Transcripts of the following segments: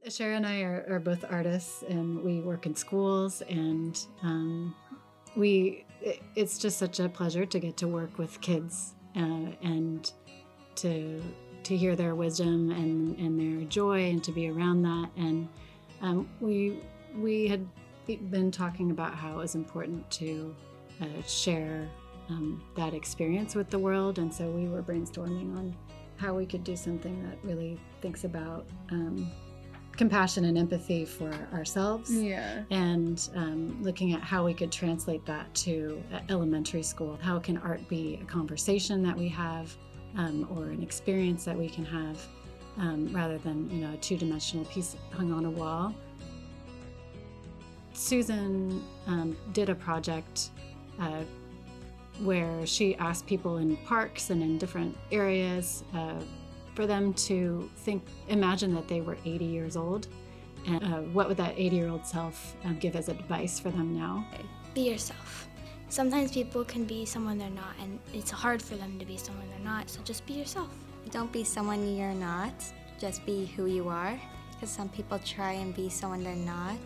Asherah and I are both artists, and we work in schools, and it's just such a pleasure to get to work with kids and to hear their wisdom and their joy, and to be around that. And we had been talking about how it was important to share that experience with the world, and so we were brainstorming on how we could do something that really thinks about compassion and empathy for ourselves, and looking at how we could translate that to elementary school. How can art be a conversation that we have, or an experience that we can have, rather than a two-dimensional piece hung on a wall. Susan did a project where she asked people in parks and in different areas for them to imagine that they were 80 years old, and what would that 80-year-old self give as advice for them now? Be yourself. Sometimes people can be someone they're not, and it's hard for them to be someone they're not, so just be yourself. Don't be someone you're not, just be who you are, because some people try and be someone they're not,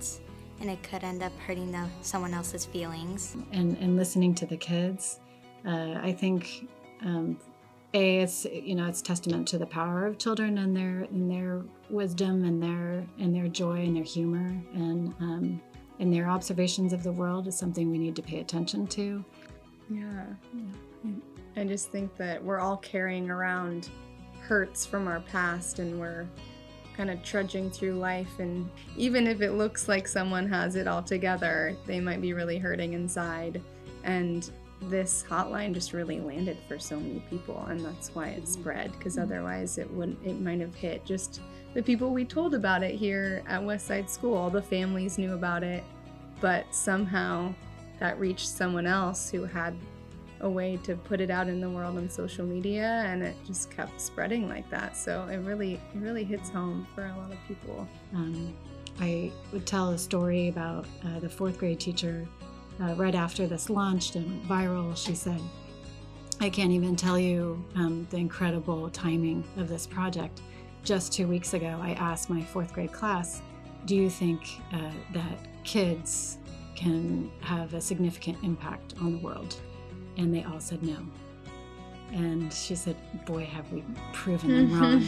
and it could end up hurting someone else's feelings. And listening to the kids, I think it's testament to the power of children and their wisdom and their joy and their humor, and their observations of the world is something we need to pay attention to. Yeah. I just think that we're all carrying around hurts from our past, and we're kind of trudging through life, and even if it looks like someone has it all together, they might be really hurting inside. And this hotline just really landed for so many people, and that's why it spread, because otherwise it might have hit just the people we told about it here at West Side School. All the families knew about it, but somehow that reached someone else who had a way to put it out in the world on social media, and it just kept spreading like that. So it really hits home for a lot of people. I would tell a story about the fourth grade teacher. Right after this launched and went viral, she said, "I can't even tell you the incredible timing of this project. Just 2 weeks ago, I asked my fourth grade class, do you think that kids can have a significant impact on the world?" And they all said no. And she said, "Boy, have we proven them wrong."